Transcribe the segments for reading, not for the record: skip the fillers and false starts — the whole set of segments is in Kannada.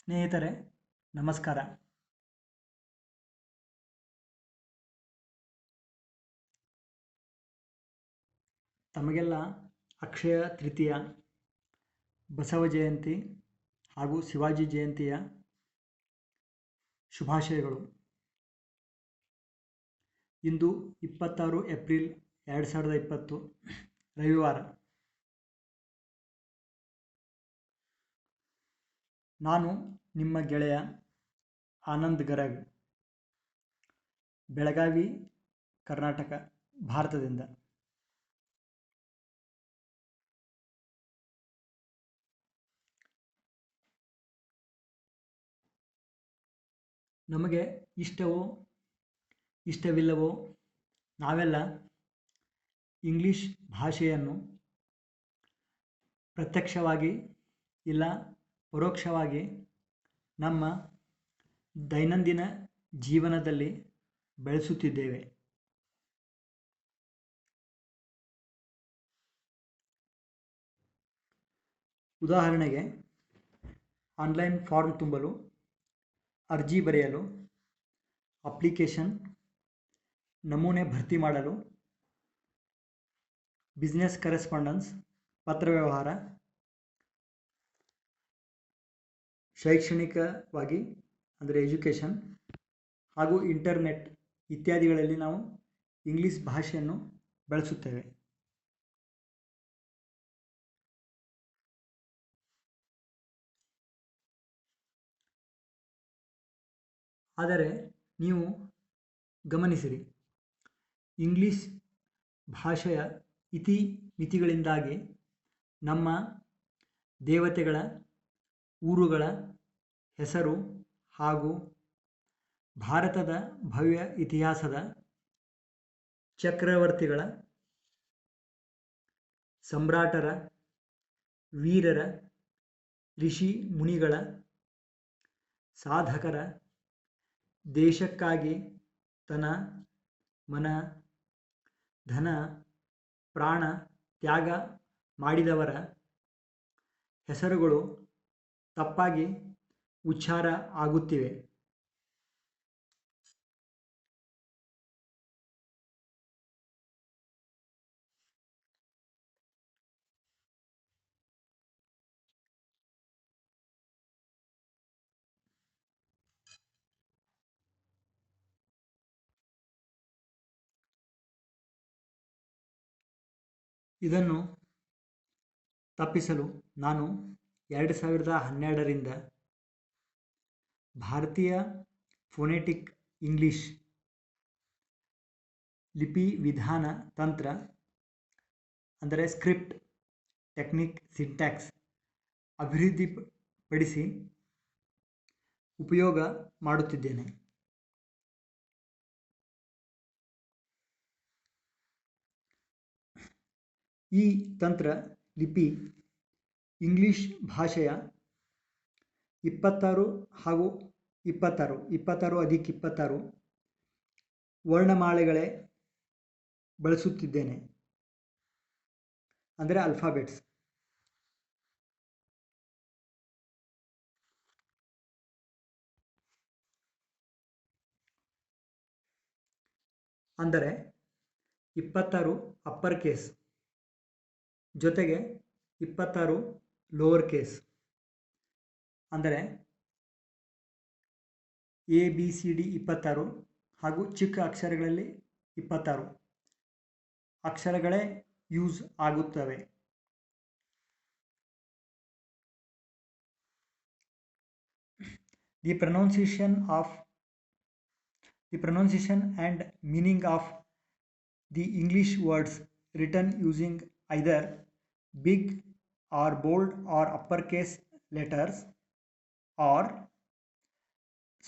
ಸ್ನೇಹಿತರೆ ನಮಸ್ಕಾರ. ತಮಗೆಲ್ಲ ಅಕ್ಷಯ ತೃತೀಯ, ಬಸವ ಜಯಂತಿ ಹಾಗೂ ಶಿವಾಜಿ ಜಯಂತಿಯ ಶುಭಾಶಯಗಳು. ಇಂದು 26 ಏಪ್ರಿಲ್ 2020 ರವಿವಾರ. ನಾನು ನಿಮ್ಮ ಗೆಳೆಯ ಆನಂದ್ ಗರಗ್, ಬೆಳಗಾವಿ, ಕರ್ನಾಟಕ, ಭಾರತದಿಂದ. ನಮಗೆ ಇಷ್ಟವೋ ಇಷ್ಟವಿಲ್ಲವೋ ನಾವೆಲ್ಲ ಇಂಗ್ಲಿಷ್ ಭಾಷೆಯನ್ನು ಪ್ರತ್ಯಕ್ಷವಾಗಿ ಇಲ್ಲ ಪರೋಕ್ಷವಾಗಿ ನಮ್ಮ ದೈನಂದಿನ ಜೀವನದಲ್ಲಿ ಬಳಸುತ್ತಿದ್ದೇವೆ. ಉದಾಹರಣೆಗೆ, ಆನ್ಲೈನ್ ಫಾರ್ಮ್ ತುಂಬಲು, ಅರ್ಜಿ ಬರೆಯಲು, ಅಪ್ಲಿಕೇಶನ್ ನಮೂನೆ ಭರ್ತಿ ಮಾಡಲು, ಬಿಸ್ನೆಸ್ ಕರೆಸ್ಪಾಂಡೆನ್ಸ್, ಪತ್ರವ್ಯವಹಾರ, ಶೈಕ್ಷಣಿಕವಾಗಿ ಅಂದರೆ ಎಜುಕೇಷನ್ ಹಾಗೂ ಇಂಟರ್ನೆಟ್ ಇತ್ಯಾದಿಗಳಲ್ಲಿ ನಾವು ಇಂಗ್ಲಿಷ್ ಭಾಷೆಯನ್ನು ಬಳಸುತ್ತೇವೆ. ಆದರೆ ನೀವು ಗಮನಿಸಿರಿ, ಇಂಗ್ಲಿಷ್ ಭಾಷೆಯ ಇತಿಮಿತಿಗಳಿಂದಾಗಿ ನಮ್ಮ ದೇವತೆಗಳ ಊರುಗಳ ಹೆಸರು ಹಾಗೂ ಭಾರತದ ಭವ್ಯ ಇತಿಹಾಸದ ಚಕ್ರವರ್ತಿಗಳ, ಸಮ್ರಾಟರ, ವೀರರ, ಋಷಿ ಮುನಿಗಳ, ಸಾಧಕರ, ದೇಶಕ್ಕಾಗಿ ತನ ಮನ ಧನ ಪ್ರಾಣ ತ್ಯಾಗ ಮಾಡಿದವರ ಹೆಸರುಗಳು ತಪ್ಪಾಗಿ ಉಚ್ಚಾರ ಆಗುತ್ತಿವೆ. ಇದನ್ನು ತಪ್ಪಿಸಲು ನಾನು 2012ರಿಂದ ಭಾರತೀಯ ಫೋನೆಟಿಕ್ ಇಂಗ್ಲಿಷ್ ಲಿಪಿ ವಿಧಾನ ತಂತ್ರ ಅಂದರೆ ಸ್ಕ್ರಿಪ್ಟ್ ಟೆಕ್ನಿಕ್ ಸಿಂಟ್ಯಾಕ್ಸ್ ಅಭಿವೃದ್ಧಿಪಡಿಸಿ ಉಪಯೋಗ ಮಾಡುತ್ತಿದ್ದೇನೆ. ಈ ತಂತ್ರ ಲಿಪಿ ಇಂಗ್ಲಿಷ್ ಭಾಷೆಯ 26 ಹಾಗೂ 22 + 26 ವರ್ಣಮಾಲೆಗಳೇ ಬಳಸುತ್ತಿದ್ದೇನೆ, ಅಂದರೆ ಆಲ್ಫಾಬೆಟ್ಸ್. ಅಂದರೆ 26 ಅಪ್ಪರ್ ಕೇಸ್ ಜೊತೆಗೆ 26 ಲೋವರ್ ಕೇಸ್, ಅಂದರೆ ABCD 26 ಹಾಗೂ ಚಿಕ್ಕ ಅಕ್ಷರಗಳಲ್ಲಿ 26 ಅಕ್ಷರಗಳೇ ಯೂಸ್ ಆಗುತ್ತವೆ. The pronunciation and meaning of the English words written using either big or bold or uppercase letters or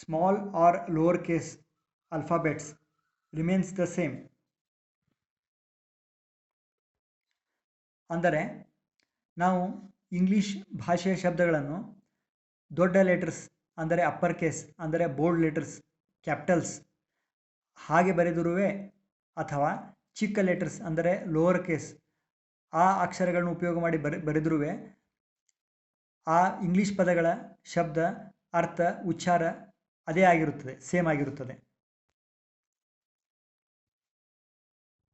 small or lowercase alphabets remains the same. ಅಂದರೆ ನಾವು ಇಂಗ್ಲಿಷ್ ಭಾಷೆಯ ಶಬ್ದಗಳನ್ನು ದೊಡ್ಡ ಲೆಟರ್ಸ್ ಅಂದರೆ ಅಪ್ಪರ್ ಕೇಸ್ ಅಂದರೆ ಬೋಲ್ಡ್ ಲೆಟರ್ಸ್ ಕ್ಯಾಪಿಟಲ್ಸ್ ಹಾಗೆ ಬರೆದಿರುವೆ ಅಥವಾ ಚಿಕ್ಕ ಲೆಟರ್ಸ್ ಅಂದರೆ ಲೋವರ್ ಕೇಸ್ ಆ ಅಕ್ಷರಗಳನ್ನು ಉಪಯೋಗ ಮಾಡಿ ಬರೆದಿರುವೆ ಆ ಇಂಗ್ಲಿಷ್ ಪದಗಳ ಶಬ್ದ ಅರ್ಥ ಉಚ್ಚಾರ ಅದೇ ಆಗಿರುತ್ತದೆ, ಸೇಮ್ ಆಗಿರುತ್ತದೆ.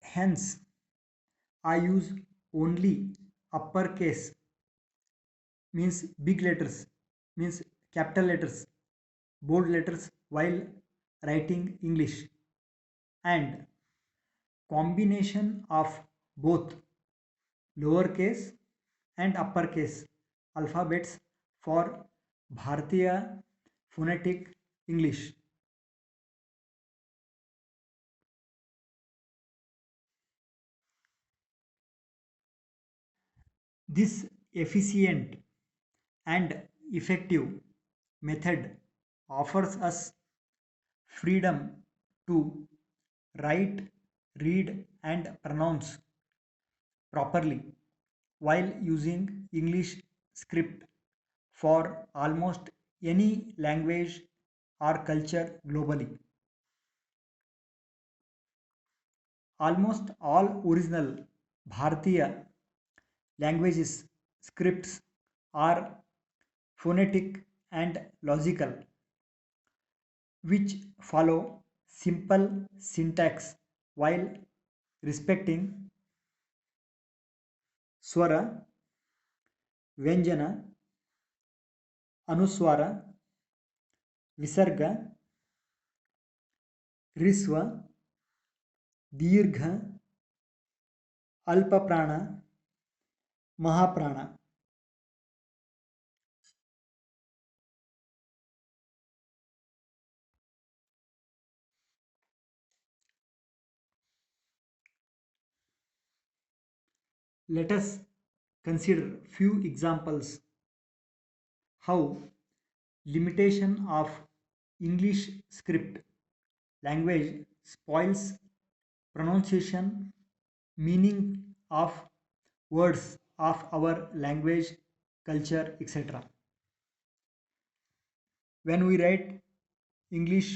Hence I use only upper case means big letters, means capital letters, bold letters while writing English, and combination of both lowercase and uppercase alphabets for Bharatiya phonetic English. This efficient and effective method offers us freedom to write, read, and pronounce properly while using English script for almost any language or culture globally. Almost all original Bharatiya languages scripts are phonetic and logical, which follow simple syntax while respecting swara, ವ್ಯಂಜನ, ಅನುಸ್ವಾರ, ವಿಸರ್ಗ, ರಿಸ್ವ, ದೀರ್ಘ, ಅಲ್ಪಪ್ರಾಣ, ಮಹಾಪ್ರಾಣ. Let us consider few examples how limitation of English script language spoils pronunciation, meaning of words of our language, culture, etc. When we write English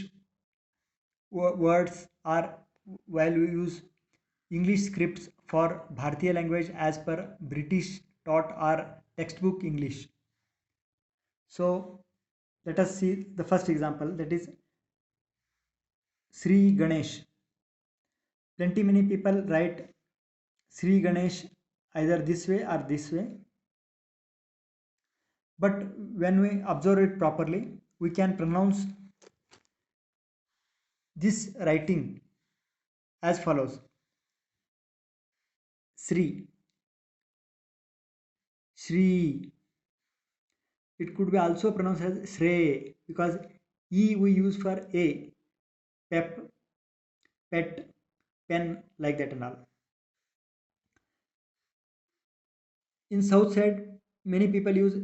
words or while we use English scripts for Bharatiya language as per British taught or textbook English. So let us see the first example, that is Sri Ganesh. Plenty many people write Sri Ganesh either this way or this way, but when we observe it properly we can pronounce this writing as follows: Sri, Shri. It could be also pronounced as Shrey because E we use for A, pep, pet, pen, like that and all. In south side, many people use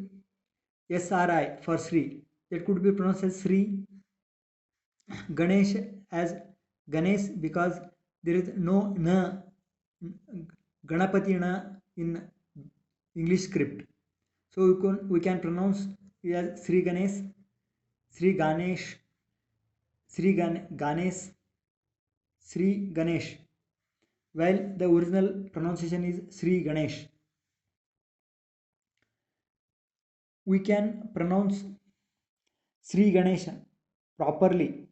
SRI for Sri. That could be pronounced as Sri. Ganesh as Ganesh because there is no na, Ganapati na in English script. So we can pronounce it as Sri Ganesh, Sri Ganesh, Sri Ganesh, Sri Ganesh, while the original pronunciation is Sri Ganesh. We can pronounce Sri Ganesha properly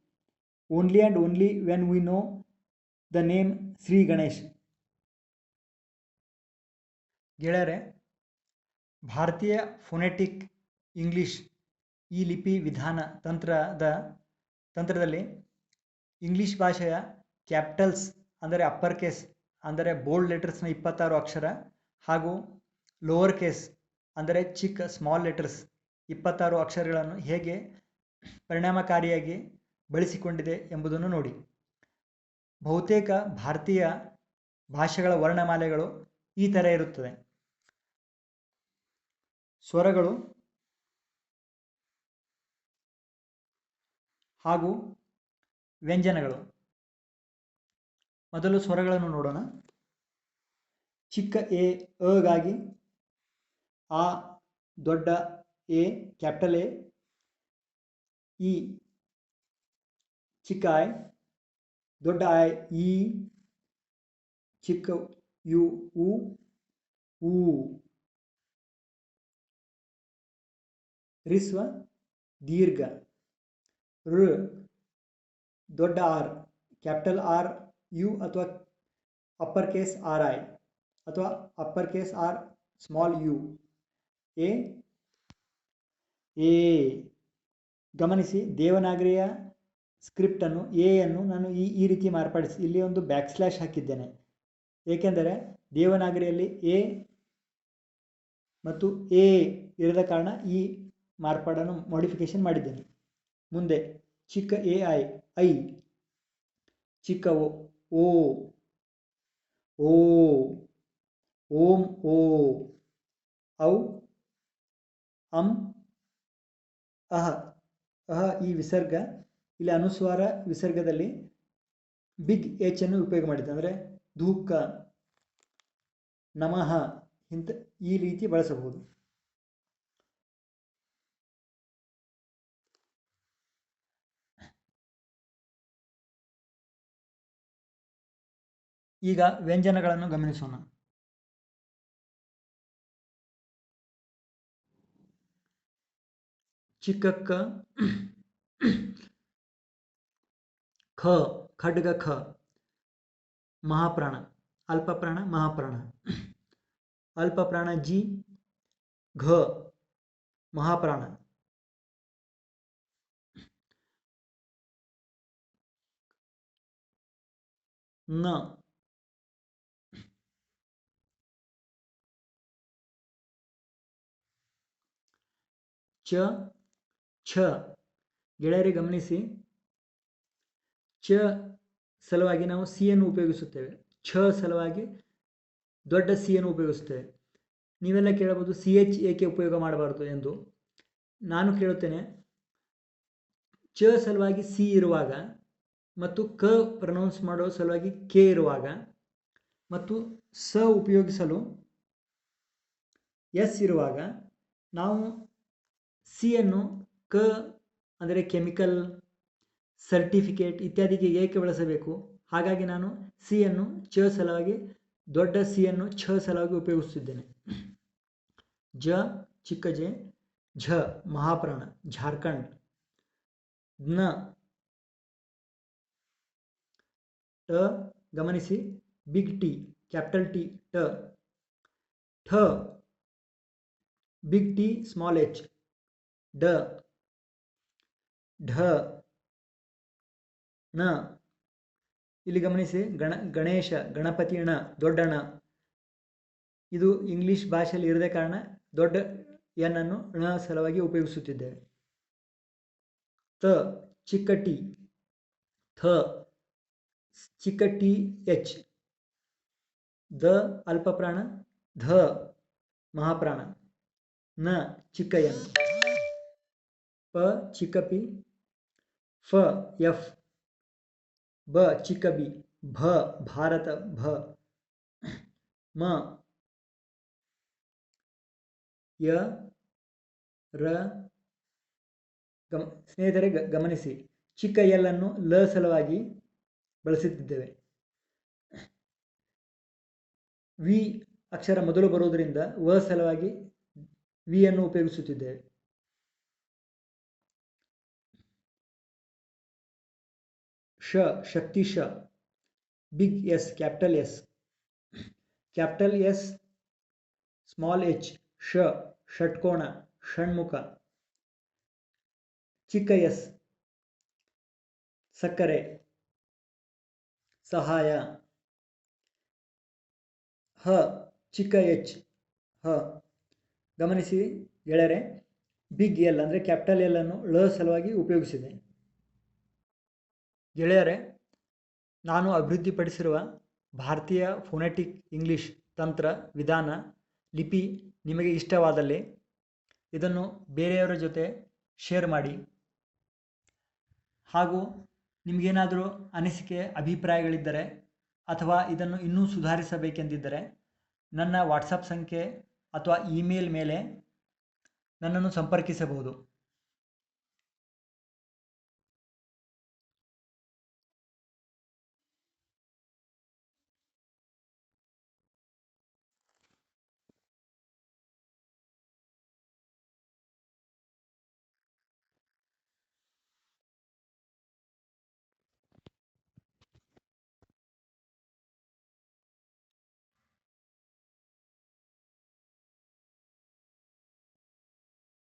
only and only when we know the name Sri Ganesh. ಗೆಳೆಯರೆ, ಭಾರತೀಯ ಫೋನೆಟಿಕ್ ಇಂಗ್ಲಿಷ್ ಈ ಲಿಪಿ ವಿಧಾನ ತಂತ್ರದಲ್ಲಿ ಇಂಗ್ಲಿಷ್ ಭಾಷೆಯ ಕ್ಯಾಪಿಟಲ್ಸ್ ಅಂದರೆ ಅಪ್ಪರ್ ಕೇಸ್ ಅಂದರೆ ಬೋಲ್ಡ್ ಲೆಟರ್ಸ್ನ 26 ಅಕ್ಷರ ಹಾಗೂ ಲೋವರ್ ಕೇಸ್ ಅಂದರೆ ಚಿಕ್ಕ ಸ್ಮಾಲ್ ಲೆಟರ್ಸ್ 26 ಅಕ್ಷರಗಳನ್ನು ಹೇಗೆ ಪರಿಣಾಮಕಾರಿಯಾಗಿ ಬಳಸಿಕೊಂಡಿದೆ ಎಂಬುದನ್ನು ನೋಡಿ. ಬಹುತೇಕ ಭಾರತೀಯ ಭಾಷೆಗಳ ವರ್ಣಮಾಲೆಗಳು ಈ ಥರ ಇರುತ್ತದೆ: ಸ್ವರಗಳು ಹಾಗೂ ವ್ಯಂಜನಗಳು. ಮೊದಲು ಸ್ವರಗಳನ್ನು ನೋಡೋಣ. ಚಿಕ್ಕ ಎ ಗಾಗಿ ಆ, ದೊಡ್ಡ ಎ ಕ್ಯಾಪಿಟಲ್ ಎ, ಇ ಚಿಕ್ಕ ಐ, ದೊಡ್ಡ ಐ ಇ, ಚಿಕ್ಕ ಯು ಉ, ಊ. ರಿಸ್ವ ದೀರ್ಘ. ಋ ದೊಡ್ಡ ಆರ್, ಕ್ಯಾಪಿಟಲ್ ಆರ್ ಯು ಅಥವಾ ಅಪ್ಪರ್ ಕೇಸ್ ಆರ್ ಐ ಅಥವಾ upper case R small U. ಎ ಎ. ಗಮನಿಸಿ, ದೇವನಾಗರಿಯ ಸ್ಕ್ರಿಪ್ಟನ್ನು ಎಯನ್ನು ನಾನು ಈ ರೀತಿ ಮಾರ್ಪಡಿಸಿ ಇಲ್ಲಿ ಒಂದು ಬ್ಯಾಕ್ ಸ್ಲ್ಯಾಶ್ ಹಾಕಿದ್ದೇನೆ. ಏಕೆಂದರೆ ದೇವನಾಗರಿಯಲ್ಲಿ ಎ ಮತ್ತು ಎ ಇರದ ಕಾರಣ ಈ ಮಾರ್ಪಾಡನ್ನು ಮಾಡಿಫಿಕೇಶನ್ ಮಾಡಿದ್ದೇನೆ. ಮುಂದೆ ಚಿಕ್ಕ ಎ ಐ ಐ, ಚಿಕ್ಕ ಓ ಓ, ಓಂ ಓ, ಔ ಅಂ ಅಹ ಅಹ. ಈ ವಿಸರ್ಗ ಇಲ್ಲಿ ಅನುಸ್ವಾರ ವಿಸರ್ಗದಲ್ಲಿ ಬಿಗ್ ಎಚ್ ಅನ್ನು ಉಪಯೋಗ ಮಾಡಿದ್ದೆ, ಅಂದರೆ ಧೂಕ, ನಮಃ ಇಂಥ ಈ ರೀತಿ ಬಳಸಬಹುದು. ಈಗ ವ್ಯಂಜನಗಳನ್ನು ಗಮನಿಸೋಣ. ಚಿಕ್ಕ ಕ, ಖ ಖಡ್ಗ ಖ, ಮಹಾಪ್ರಾಣ, ಅಲ್ಪಪ್ರಾಣ ಮಹಾಪ್ರಾಣ, ಅಲ್ಪಪ್ರಾಣ ಜಿ, ಘ ಮಹಾಪ್ರಾಣ, ನ ಚ ಛ. ಗೆಳೆಯರಿ ಗಮನಿಸಿ, ಚ ಸಲುವಾಗಿ ನಾವು ಸಿ ಅನ್ನು ಉಪಯೋಗಿಸುತ್ತೇವೆ, ಛ ಸಲುವಾಗಿ ದೊಡ್ಡ ಸಿ ಅನ್ನು ಉಪಯೋಗಿಸುತ್ತೇವೆ. ನೀವೆಲ್ಲ ಕೇಳಬಹುದು ಸಿ ಎಚ್ ಏಕೆ ಉಪಯೋಗ ಮಾಡಬಾರದು ಎಂದು. ನಾನು ಕೇಳುತ್ತೇನೆ, ಚ ಸಲುವಾಗಿ ಸಿ ಇರುವಾಗ ಮತ್ತು ಕ ಪ್ರನೌನ್ಸ್ ಮಾಡೋ ಸಲುವಾಗಿ ಕೆ ಇರುವಾಗ ಮತ್ತು ಸ ಉಪಯೋಗಿಸಲು ಎಸ್ ಇರುವಾಗ ನಾವು ಸಿಯನ್ನು ಕ ಅಂದರೆ ಕೆಮಿಕಲ್, ಸರ್ಟಿಫಿಕೇಟ್ ಇತ್ಯಾದಿಗೆ ಏಕೆ ಬಳಸಬೇಕು? ಹಾಗಾಗಿ ನಾನು ಸಿಯನ್ನು ಚ ಸಲುವಾಗಿ ದೊಡ್ಡ ಸಿಯನ್ನು ಛ ಸಲುವಾಗಿ ಉಪಯೋಗಿಸುತ್ತಿದ್ದೇನೆ. ಜ ಚಿಕ್ಕ ಜೆ, ಝ ಮಹಾಪ್ರಾಣ ಝಾರ್ಖಂಡ್, ನ ಟ ಗಮನಿಸಿ, ಬಿಗ್ ಟಿ ಕ್ಯಾಪಿಟಲ್ ಟಿ ಟ, ಠ ಬಿಗ್ ಟಿ ಸ್ಮಾಲ್ ಎಚ್, ಡ ಢ, ಣ. ಇಲ್ಲಿ ಗಮನಿಸಿ, ಗಣೇಶ ಗಣಪತಿ ಣ ದೊಡ್ಡ ಣ. ಇದು ಇಂಗ್ಲಿಷ್ ಭಾಷೆಯಲ್ಲಿ ಇರದೇ ಕಾರಣ ದೊಡ್ಡ ಎನ್ ಅನ್ನು ಣ ಸಲುವಾಗಿ ಉಪಯೋಗಿಸುತ್ತಿದ್ದೇವೆ. ತ ಚಿಕ್ಕ ಟಿ, ಥ ಚಿಕ್ಕ ಟಿ ಎಚ್, ದ ಅಲ್ಪಪ್ರಾಣ, ಧ ಮಹಾಪ್ರಾಣ, ನ ಚಿಕ್ಕ ಎನ್, ಪ ಚಿಕ್ಕ ಪಿ, ಫ ಎಫ್, ಬ ಚಿಕ್ಕ ಬಿ, ಭ ಭಾರತ ಭ, ಮ ಯ ರ. ಸ್ನೇಹಿತರೆ ಗಮನಿಸಿ, ಚಿಕ್ಕ ಎಲ್ ಅನ್ನು ಲ ಸಲುವಾಗಿ ಬಳಸುತ್ತಿದ್ದೇವೆ. ವಿ ಅಕ್ಷರ ಮೊದಲು ಬರುವುದರಿಂದ ವ ಸಲುವಾಗಿ ವಿ ಅನ್ನು ಉಪಯೋಗಿಸುತ್ತಿದ್ದೇವೆ. ಶ ಶಕ್ತಿ ಶ, big S capital S, capital S small H, ಷ ಷಟ್ಕೋಣ ಷಣ್ಮುಖ, ಚಿಕ್ಕ ಎಸ್ ಸಕ್ಕರೆ ಸಹಾಯ, ಹ ಚಿಕ್ಕ ಎಚ್ ಹ. ಗಮನಿಸಿ ಗೆಳೆಯರೆ, ಬಿಗ್ ಎಲ್ ಅಂದರೆ ಕ್ಯಾಪಿಟಲ್ ಎಲ್ ಅನ್ನು ಳ ಸಲುವಾಗಿ ಉಪಯೋಗಿಸಿದೆ. ಗೆಳೆಯರೆ, ನಾನು ಅಭಿವೃದ್ಧಿಪಡಿಸಿರುವ ಭಾರತೀಯ ಫೋನೆಟಿಕ್ ಇಂಗ್ಲಿಷ್ ತಂತ್ರ ವಿಧಾನ ಲಿಪಿ ನಿಮಗೆ ಇಷ್ಟವಾದಲ್ಲಿ ಇದನ್ನು ಬೇರೆಯವರ ಜೊತೆ ಶೇರ್ ಮಾಡಿ. ಹಾಗೂ ನಿಮಗೇನಾದರೂ ಅನಿಸಿಕೆ ಅಭಿಪ್ರಾಯಗಳಿದ್ದರೆ ಅಥವಾ ಇದನ್ನು ಇನ್ನೂ ಸುಧಾರಿಸಬೇಕೆಂದಿದ್ದರೆ ನನ್ನ ವಾಟ್ಸಪ್ ಸಂಖ್ಯೆ ಅಥವಾ ಇಮೇಲ್ ಮೇಲೆ ನನ್ನನ್ನು ಸಂಪರ್ಕಿಸಬಹುದು.